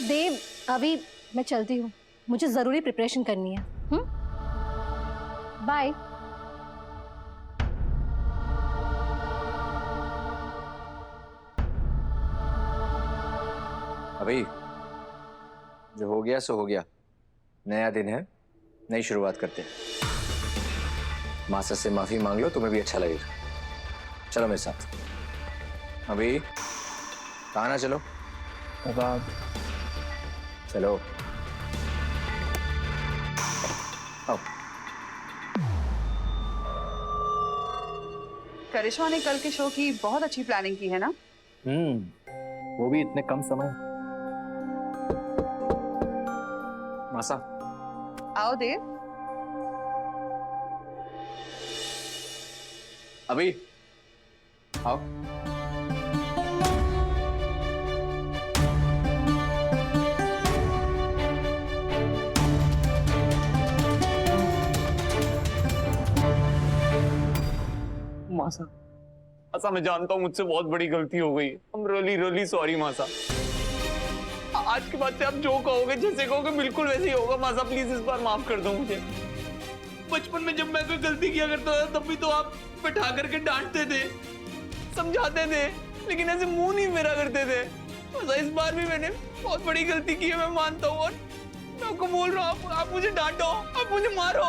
देव, अभी मैं चलती हूँ, मुझे जरूरी प्रिपरेशन करनी है। बाय। अभी जो हो गया सो हो गया। नया दिन है, नई शुरुआत करते हैं। मास्टर से माफी मांग लो, तुम्हें भी अच्छा लगेगा। चलो मेरे साथ। अभी कहाँ ना चलो। चलो आओ। करिश्मा ने कल के शो की बहुत अच्छी प्लानिंग की है ना? वो भी इतने कम समय। मासा आओ देव। अभी आओ। मासा, मासा मैं जानता हूँ मुझसे बहुत बड़ी गलती हो गई। I'm really really sorry मासा। आज के बाद से आप जो कहोगे, जैसे कहोगे, बिल्कुल वैसे ही होगा। मासा प्लीज इस बार माफ कर दो मुझे। बचपन में जब मैं कोई गलती किया करता था तब भी तो आप बैठा करके डांटते थे, समझाते थे, लेकिन ऐसे मुंह नहीं मेरा करते थे। मासा इस बार भी मैंने बहुत बड़ी गलती की है, मैं मानता हूँ। और मैं आपको बोल रहा हूँ, आप मुझे डांटो, आप मुझे मारो,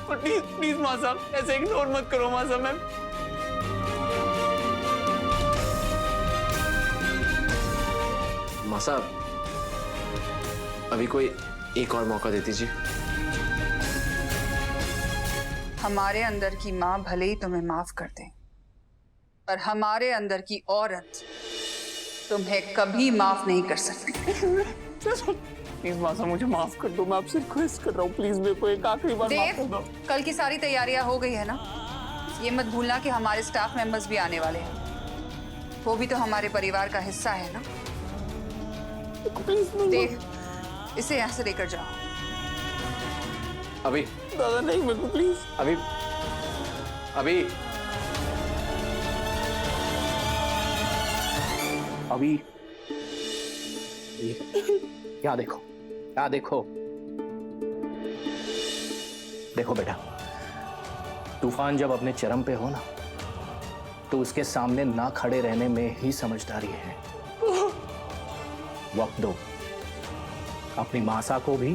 और प्लीज प्लीज मासा ऐसे इग्नोर मत करो मासा। मैं मासा अभी कोई एक और मौका दे दीजिए। हमारे अंदर की माँ भले ही तुम्हें माफ कर दे, पर हमारे अंदर की औरत तुम्हें कभी माफ नहीं कर सकती। प्लीज मासा मुझे माफ कर दो, मैं आपसे रिक्वेस्ट कर रहा हूँ, प्लीज मेरे को एक आखिरी बार माफ कर देव, दो। कल की सारी तैयारियां हो गई है ना? ये मत भूलना कि हमारे स्टाफ मेंबर्स भी आने वाले हैं। वो भी तो हमारे परिवार का हिस्सा है ना? देव, इसे यहाँ से लेकर जाओ। अभी दादा नहीं, मेरे को प्लीज। अभी अभी अभी क्या देखो, क्या देखो, देखो बेटा, तूफान जब अपने चरम पे हो ना, तो उसके सामने ना खड़े रहने में ही समझदारी है। वक्त दो अपनी मासा को भी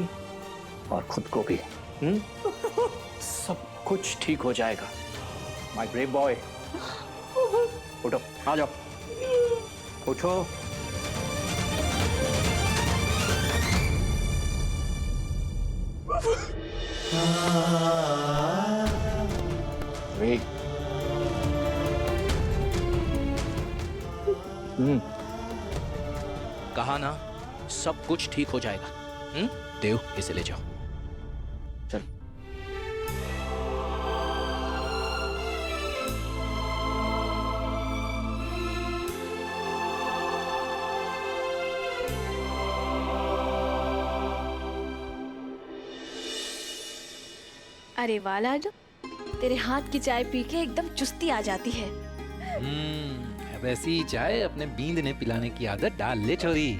और खुद को भी। सब कुछ ठीक हो जाएगा। माय ब्रेव बॉय, उठो, आ जाओ, उठो। अभी कहा ना, सब कुछ ठीक हो जाएगा। देव, इसे ले जाओ। चल। अरे वाह लाडो, तेरे हाथ की चाय पी के एकदम चुस्ती आ जाती है। वैसी चाय अपने बींद ने पिलाने की आदत डाल ले छोरी।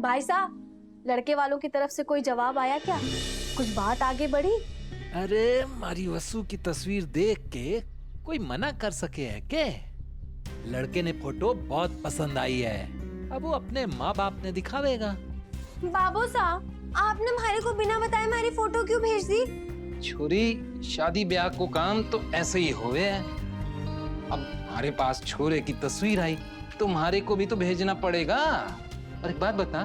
भाई साहब, लड़के वालों की तरफ से कोई जवाब आया क्या? कुछ बात आगे बढ़ी? अरे मारी वसु की तस्वीर देख के कोई मना कर सके है क्या? लड़के ने फोटो बहुत पसंद आई है, अब वो अपने माँ बाप ने दिखावेगा। बाबू साहब, आपने हमारे को बिना बताए हमारी फोटो क्यों भेज दी? छोरी, शादी ब्याह को काम तो ऐसे ही होवे है। अब हमारे पास छोरे की तस्वीर आई, तुम्हारे को भी तो भेजना पड़ेगा। और एक बात बता,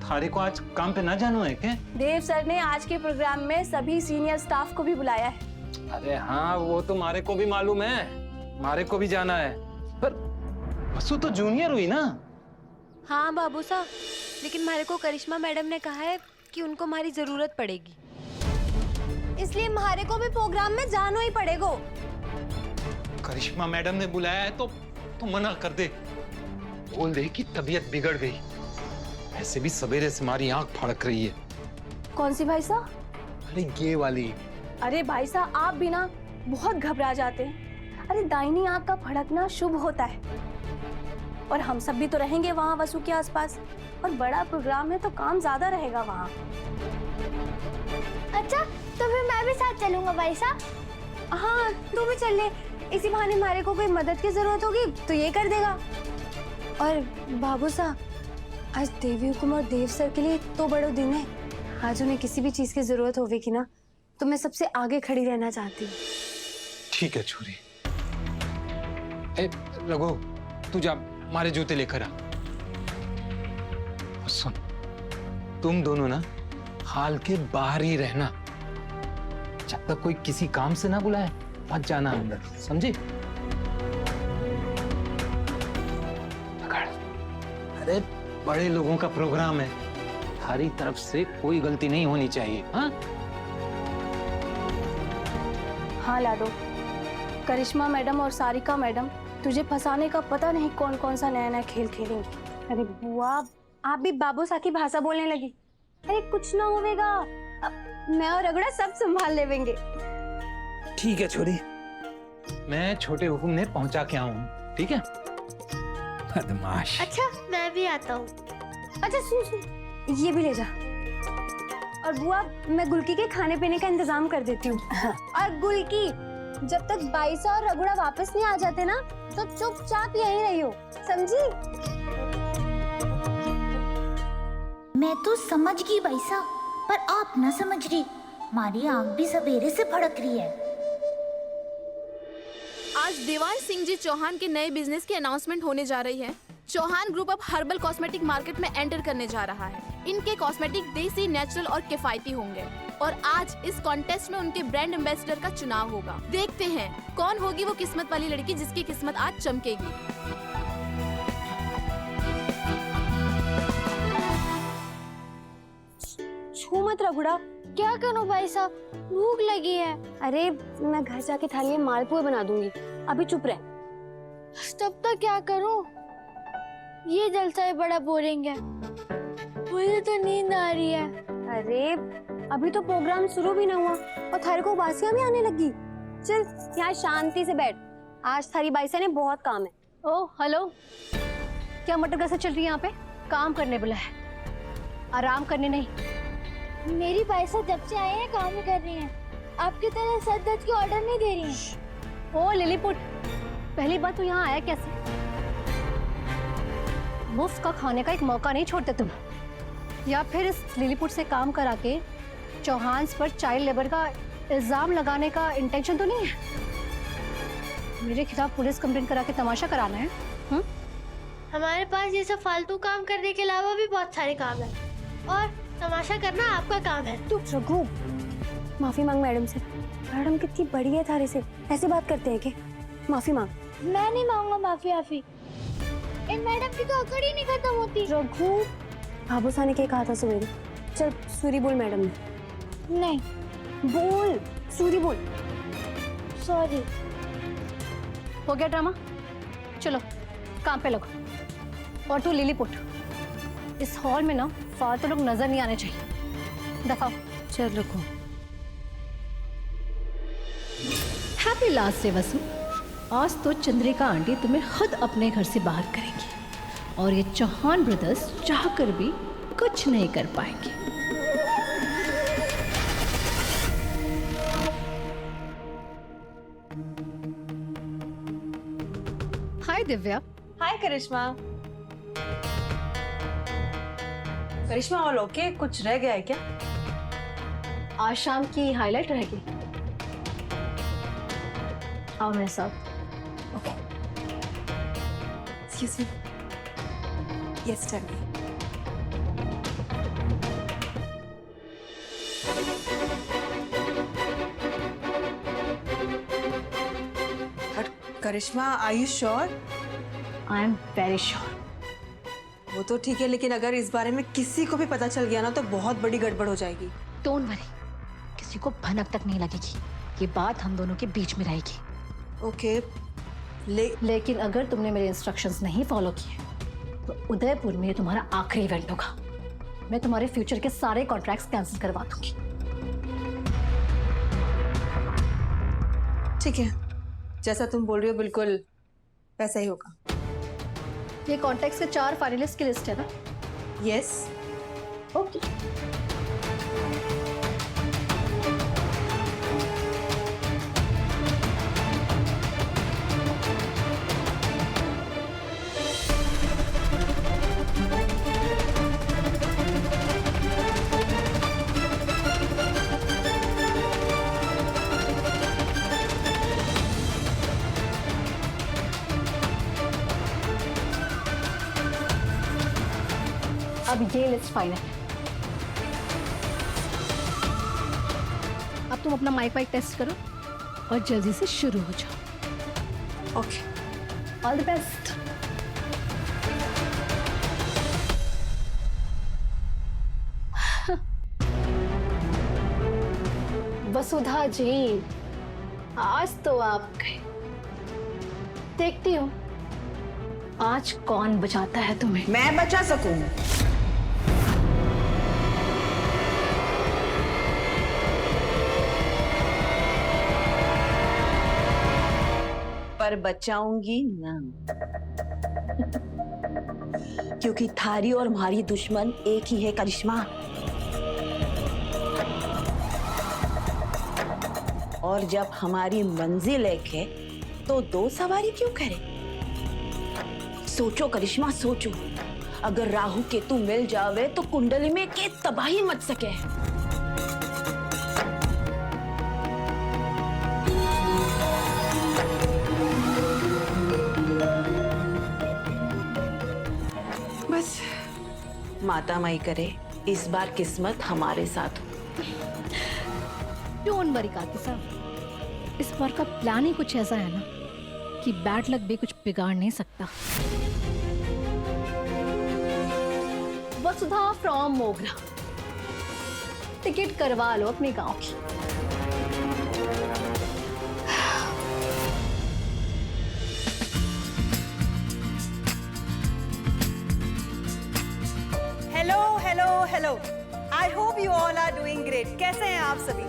थारे को आज काम पे ना जानो है क्या? देव सर ने आज के प्रोग्राम में सभी सीनियर स्टाफ को भी बुलाया है। अरे हाँ, वो तो हमारे को भी मालूम है, हमारे को भी जाना है, पर वसु तो जूनियर हुई ना। हाँ बाबू साहब, लेकिन हमारे को करिश्मा मैडम ने कहा है कि उनको हमारी जरूरत पड़ेगी, इसलिए हमारे को भी प्रोग्राम में जाना ही पड़ेगा। करिश्मा मैडम ने बुलाया है तो मना कर दे, बोल दे कि तबीयत बिगड़ गई। ऐसे भी सवेरे से हमारी आंख फड़क रही है। कौन सी भाई साहब? अरे ये वाली। अरे भाई साहब, आप भी ना बहुत घबरा जाते हैं। अरे दाहिनी आंख का फड़कना शुभ होता है। और हम सब भी तो रहेंगे वहाँ वसु के आसपास, और बड़ा प्रोग्राम है तो काम ज्यादा रहेगा वहाँ। अच्छा तो फिर मैं भी साथ चलूंगा भाई साहब। हाँ तू भी चल ले, इसी बहाने हमारे को कोई मदद की जरूरत होगी तो ये कर देगा। और बाबू साहब, आज देवी हुकुम और देव सर के लिए तो बड़ा दिन है। आज उन्हें किसी भी चीज की जरूरत होगी ना तो मैं सबसे आगे खड़ी रहना चाहती हूँ। ठीक है छोरी। ए रघु, तू जा हमारे जूते लेकर आ। और सुन, तुम दोनों ना हाल के बाहर ही रहना, जब तक कोई किसी काम से ना बुलाए मत जाना अंदर, समझी? अरे बड़े लोगों का प्रोग्राम है, हमारी तरफ से कोई गलती नहीं होनी चाहिए। हाँ हाँ लाडो, करिश्मा मैडम और सारिका मैडम तुझे फंसाने का पता नहीं कौन कौन सा नया नया खेल खेलेंगी। अरे बुआ, आप भी बाबू सा की भाषा बोलने लगी। अरे कुछ ना होगा, मैं और रगड़ा सब संभाल लेंगे। ठीक है छोरी, मैं छोटे हुकुम ने पहुंचा के आऊं, ठीक है? बदमाश। अच्छा मैं भी आता हूँ। अच्छा सुन सुन, ये भी ले जा। और बुआ, मैं गुलकी के खाने पीने का इंतजाम कर देती हूँ। और गुलकी, जब तक बाईसा और रगुड़ा वापस नहीं आ जाते ना तो चुपचाप यहीं रहियो, समझी? मैं तो समझ गई बाईसा, पर आप ना समझ रही। हमारी आंख भी सवेरे से फड़क रही है। आज देवांश सिंह जी चौहान के नए बिजनेस की अनाउंसमेंट होने जा रही है। चौहान ग्रुप अब हर्बल कॉस्मेटिक मार्केट में एंटर करने जा रहा है। इनके कॉस्मेटिक देसी, नेचुरल और किफायती होंगे और आज इस कॉन्टेस्ट में उनके ब्रांड एम्बेसडर का चुनाव होगा। देखते हैं कौन होगी वो किस्मत वाली लड़की जिसकी किस्मत आज चमकेगी। छू मत रगुड़ा। क्या करूं भाई साहब, भूख लगी है। अरे मैं घर जाके थाली में मालपुए बना दूंगी, अभी चुप रह। तब तक क्या करूं? ये जलसा ही बड़ा बोरिंग है, मुझे तो नींद आ रही है। अरे अभी तो प्रोग्राम शुरू भी ना हुआ और थारे को उबासियां भी आने लगी। चल यहाँ शांति से बैठ, आज थारी बाईसा ने बहुत काम है। ओ हेलो, क्या मटर गश्त चल रही है यहाँ पे? काम करने बुला है, आराम करने नहीं। मेरी बाईसा जब से आए हैं काम ही कर रही हैं, आपकी तरह सर दर्द की ऑर्डर नहीं दे रही हैं। ओ लिलीपुट, पहली बात तो यहाँ आया कैसे? मुफ्त का खाने का एक मौका नहीं छोड़ते तुम, या फिर इस लिलीपुट से काम करा के चौहान्स पर चाइल्ड लेबर का इल्जाम लगाने का इंटेंशन तो नहीं है? मेरे खिलाफ पुलिस कंप्लेंट करा के तमाशा कराना है? हमारे पास ये सब फालतू काम करने के अलावा भी बहुत सारे काम है और तमाशा करना आपका काम है। तू रघु, माफी मांग मैडम से। मैडम कितनी बड़ी है थारे से, ऐसे बात करते हैं कि माफी मांग। मैं नहीं मांगूंगा माफी। आफी इन मैडम की तो अकड़ ही नहीं खत्म होती। रघु, बाबू सा ने क्या कहा था सवेरे? चल सूरी बोल मैडम ने। नहीं बोल, सूरी बोल। सॉरी। हो गया ड्रामा, चलो काम पे लगो। और तू लिलीपुट, इस हॉल में ना फालतू लोग नजर नहीं आने चाहिए। दफा चल रखो। हैप्पी लास्ट डे वसु, आज तो चंद्रिका आंटी तुम्हें खुद अपने घर से बाहर करेंगी और ये चौहान ब्रदर्स चाहकर भी कुछ नहीं कर पाएंगे। हाय दिव्या। हाय करिश्मा। करिश्मा ऑल ओके? कुछ रह गया है क्या? आज शाम की हाईलाइट रहेगी, आओ मेरे साथ। Okay. Excuse me. Yes tell me. Karishma, are you sure? I am very sure. वो तो ठीक है, लेकिन अगर इस बारे में किसी को भी पता चल गया ना तो बहुत बड़ी गड़बड़ हो जाएगी। डोंट वरी, किसी को भनक तक नहीं लगेगी, ये बात हम दोनों के बीच में रहेगी। ओके। लेकिन अगर तुमने मेरे इंस्ट्रक्शंस नहीं फॉलो किए तो उदयपुर में ये तुम्हारा आखिरी इवेंट होगा। मैं तुम्हारे फ्यूचर के सारे कॉन्ट्रैक्ट्स कैंसिल करवा दूंगी। ठीक है, जैसा तुम बोल रही हो बिल्कुल वैसा ही होगा। ये कॉन्टेक्स्ट के 4 फाइनलिस्ट की लिस्ट है ना? यस। ओके। अब ये लिस्ट फाइनल है। अब तुम अपना माइक टेस्ट करो और जल्दी से शुरू हो जाओ। Okay. All the best. Vasudha ji, आज तो आप गए। देखती हूँ आज कौन बचाता है तुम्हें। मैं बचा सकूं? पर बचाऊंगी ना, क्योंकि थारी और हमारी दुश्मन एक ही है करिश्मा। और जब हमारी मंजिल एक है तो 2 सवारी क्यों करें? सोचो करिश्मा, सोचो, अगर राहु केतु मिल जावे तो कुंडली में के तबाही मच सके। बस माता माई करे इस बार किस्मत हमारे साथ हो। डोंट वरी काकी साहब, इस बार का प्लान ही कुछ ऐसा है ना कि बैड लक भी कुछ बिगाड़ नहीं सकता। वसुधा फ्रॉम मोगरा, टिकट करवा लो अपने गांव की। Hello hello hello, I hope you all are doing great. कैसे हैं आप सभी?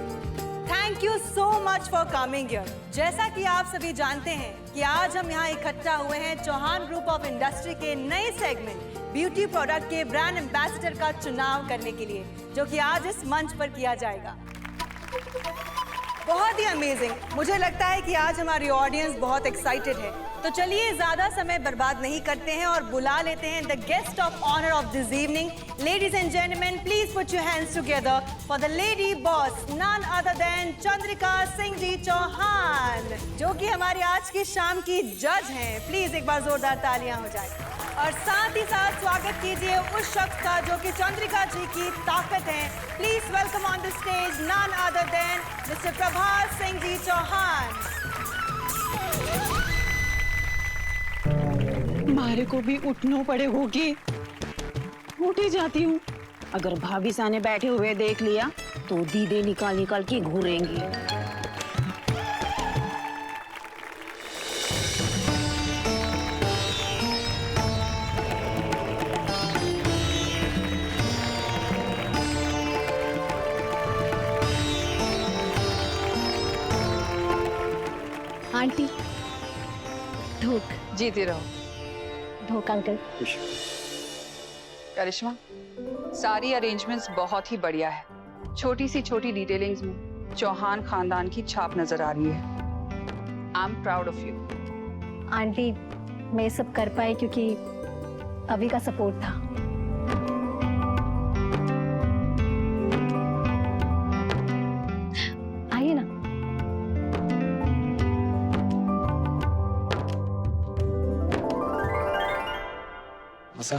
Thank you so much for coming here. जैसा कि आप सभी जानते हैं कि आज हम यहाँ इकट्ठा हुए हैं चौहान ग्रुप ऑफ इंडस्ट्री के नए सेगमेंट ब्यूटी प्रोडक्ट के ब्रांड एम्बेसडर का चुनाव करने के लिए, जो कि आज इस मंच पर किया जाएगा। बहुत ही अमेजिंग। मुझे लगता है कि आज हमारी ऑडियंस बहुत एक्साइटेड है। तो चलिए ज्यादा समय बर्बाद नहीं करते हैं और बुला लेते हैं the guest of honour of this evening. Ladies and gentleman, please put your hands together for the lady boss, none other than Chandrika Singh ji Chauhan, जो कि हमारी आज की शाम की जज हैं। प्लीज एक बार जोरदार तालियां हो जाए। और साथ ही साथ स्वागत कीजिए उस शख्स का जो कि चंद्रिका जी की ताकत है। Please welcome on the stage none other than mister Prabhas Singh ji Chauhan. मारे को भी उठना पड़े होगी, उठ ही जाती हूँ। अगर भाभी साने बैठे हुए देख लिया तो दीदे निकाल निकाल के घूरेंगी। आंटी ढोक। जीती रहो। ढोक अंकल। करिश्मा, सारी अरेंजमेंट्स बहुत ही बढ़िया है। छोटी सी छोटी डिटेलिंग्स में चौहान खानदान की छाप नजर आ रही है। I am proud of you. Aunty, मैं ये सब कर पाई क्योंकि अभी का सपोर्ट था। आइए ना। आशा,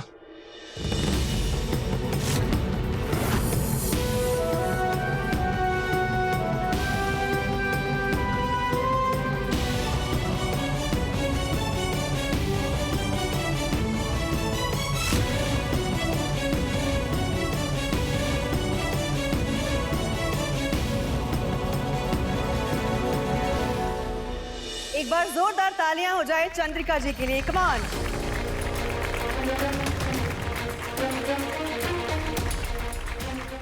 एक बार जोरदार तालियां हो जाए चंद्रिका जी के लिए। Come on.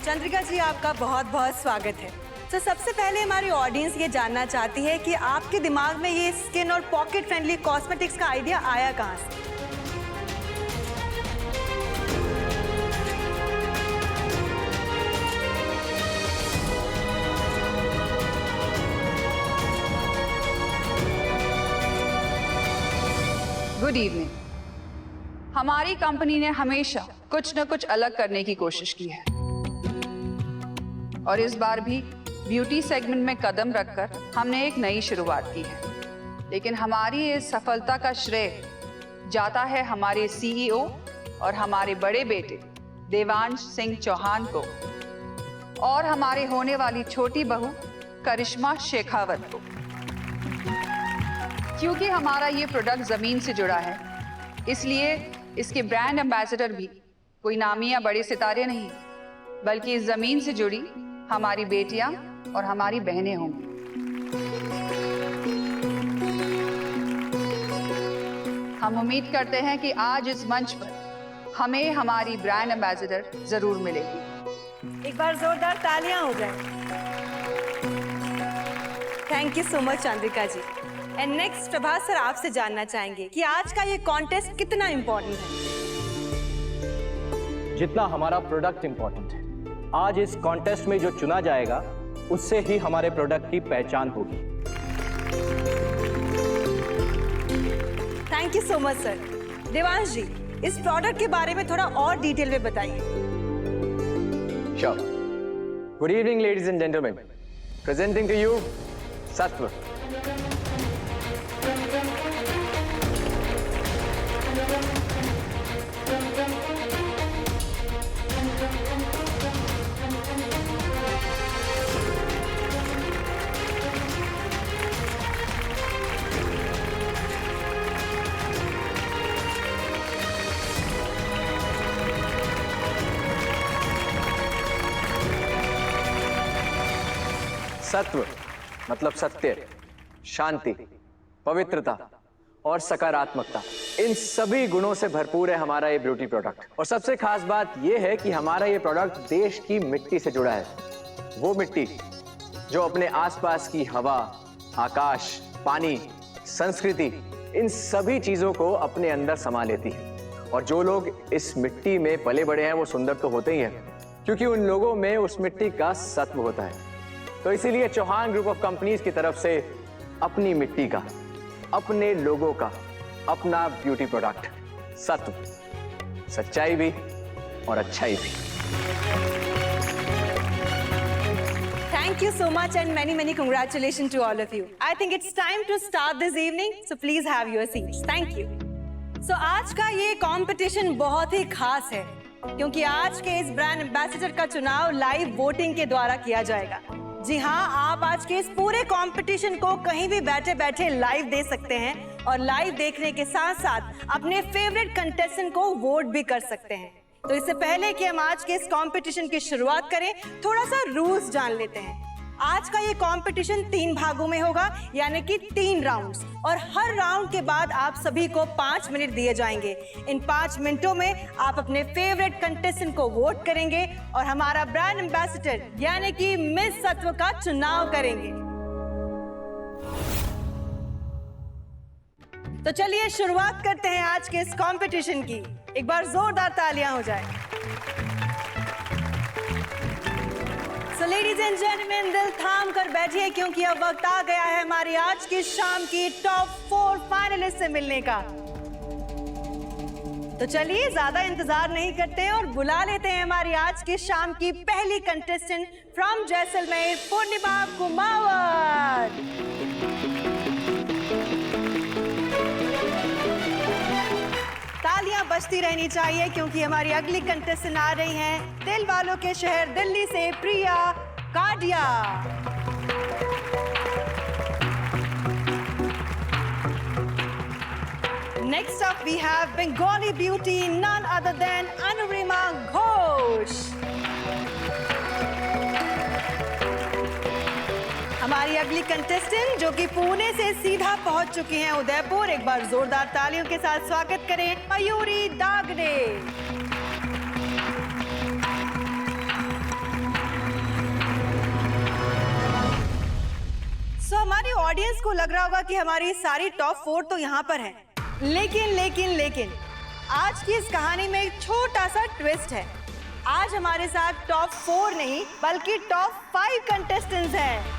चंद्रिका जी, आपका बहुत बहुत स्वागत है। तो सबसे पहले हमारी ऑडियंस ये जानना चाहती है कि आपके दिमाग में ये स्किन और पॉकेट फ्रेंडली कॉस्मेटिक्स का आइडिया आया कहाँ से? Good evening. हमारी कंपनी ने हमेशा कुछ न कुछ अलग करने की कोशिश की है और इस बार भी ब्यूटी सेगमेंट में कदम रखकर हमने एक नई शुरुआत की है। लेकिन हमारी इस सफलता का श्रेय जाता है हमारे सीईओ और हमारे बड़े बेटे देवांश सिंह चौहान को और हमारे होने वाली छोटी बहू करिश्मा शेखावत को। क्योंकि हमारा ये प्रोडक्ट जमीन से जुड़ा है, इसलिए इसके ब्रांड एम्बेसडर भी कोई नामी या बड़े सितारे नहीं, बल्कि इस जमीन से जुड़ी हमारी बेटियां और हमारी बहनें होंगी। हम उम्मीद करते हैं कि आज इस मंच पर हमें हमारी ब्रांड एम्बेसडर जरूर मिलेगी। एक बार जोरदार तालियां हो जाए। Thank you so much Chandrika ji. And next Prabhat sir, आपसे जानना चाहेंगे कि आज का ये कॉन्टेस्ट कितना इम्पोर्टेंट है? जितना हमारा प्रोडक्ट इंपॉर्टेंट है। आज इस कॉन्टेस्ट में जो चुना जाएगा उससे ही हमारे प्रोडक्ट की पहचान होगी। Thank you so much sir. Devansh ji, इस प्रोडक्ट के बारे में थोड़ा और डिटेल में बताइए। Sure. Good evening, ladies and gentlemen. Presenting to you, Sattva. सत्व मतलब सत्य, शांति, पवित्रता और सकारात्मकता, इन सभी गुणों से भरपूर है हमारा ये ब्यूटी प्रोडक्ट। और सबसे खास बात यह है कि हमारा ये प्रोडक्ट देश की मिट्टी से जुड़ा है। वो मिट्टी जो अपने आसपास की हवा, आकाश, पानी, संस्कृति, इन सभी चीजों को अपने अंदर समा लेती है। और जो लोग इस मिट्टी में पले बड़े हैं वो सुंदर तो होते ही हैं, क्योंकि उन लोगों में उस मिट्टी का सत्व होता है। तो इसीलिए चौहान ग्रुप ऑफ कंपनीज की तरफ से अपनी मिट्टी का, अपने लोगों का अपना ब्यूटी प्रोडक्ट सत्व, सच्चाई भी और अच्छाई भी। Thank you so much and many congratulations to all of you. I think it's time to start this evening, so please have your seats. Thank you. So आज का ये कंपटीशन बहुत ही खास है, क्योंकि आज के इस ब्रांड एम्बेसडर का चुनाव लाइव वोटिंग के द्वारा किया जाएगा। जी हाँ, आप आज के इस पूरे कंपटीशन को कहीं भी बैठे बैठे लाइव दे सकते हैं और लाइव देखने के साथ साथ अपने फेवरेट कंटेस्टेंट को वोट भी कर सकते हैं। तो इससे पहले कि हम आज के इस कंपटीशन की शुरुआत करें, थोड़ा सा रूल्स जान लेते हैं। आज का ये कंपटीशन 3 भागों में होगा, यानी कि 3 राउंड्स, और हर राउंड के बाद आप सभी को 5 मिनट दिए जाएंगे। इन 5 मिनटों में आप अपने फेवरेट कंटेस्टेंट को वोट करेंगे और हमारा ब्रांड एम्बेसडर यानी कि मिस सत्व का चुनाव करेंगे। तो चलिए शुरुआत करते हैं आज के इस कंपटीशन की। एक बार जोरदार तालियां हो जाए। So ladies and gentlemen, दिल थाम कर बैठिए, क्योंकि अब वक्त आ गया है हमारी आज की शाम की टॉप 4 फाइनलिस्ट से मिलने का। तो चलिए ज्यादा इंतजार नहीं करते और बुला लेते हैं हमारी आज की शाम की पहली कंटेस्टेंट फ्रॉम जैसलमेर, पूर्णिमा कुमावत। तालियां बजती रहनी चाहिए, क्योंकि हमारी अगली कंटेस्टेंट आ रही हैं दिल वालों के शहर दिल्ली से प्रिया काडिया। Next up we have Bengali beauty, none other than Anurima Ghosh. हमारी अगली कंटेस्टेंट जो कि पुणे से सीधा पहुंच चुकी हैं उदयपुर, एक बार जोरदार तालियों के साथ स्वागत करें मयूरी दागडे। हमारी ऑडियंस को लग रहा होगा कि हमारी सारी टॉप 4 तो यहाँ पर हैं, लेकिन आज की इस कहानी में एक छोटा सा ट्विस्ट है। आज हमारे साथ टॉप 4 नहीं बल्कि टॉप 5 कंटेस्टेंट्स हैं।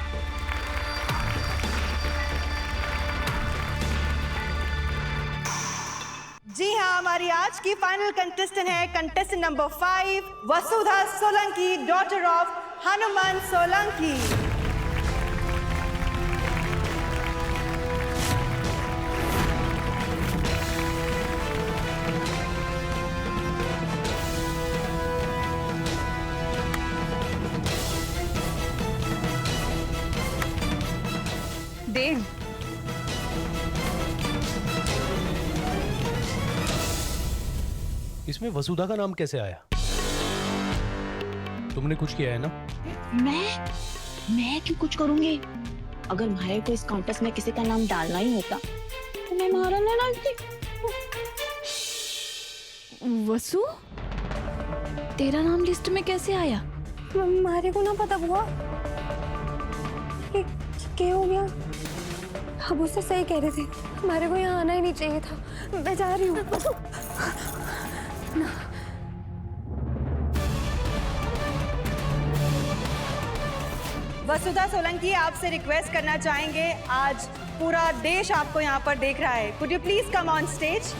जी हाँ, हमारी आज की फाइनल कंटेस्टेंट है contestant number 5 Vasudha Solanki, daughter of Hanuman Solanki. Dev, इसमें वसुधा का नाम कैसे आया? तुमने कुछ किया है ना? मैं क्यों कुछ करूंगी? अगर मारे को इस कॉन्टेस्ट में किसी का नाम डालना ही होता तो मैं मारा ना डालती। वसु, तेरा नाम लिस्ट में कैसे आया? मारे को ना पता बुआ। ये क्या हो गया? अब उससे सही कह रहे थे, हमारे को यहाँ आना ही नहीं चाहिए था। मैं जा रही हूँ। वसुधा सोलंकी, आपसे रिक्वेस्ट करना चाहेंगे, आज पूरा देश आपको यहाँ पर देख रहा है। Could you please come on stage?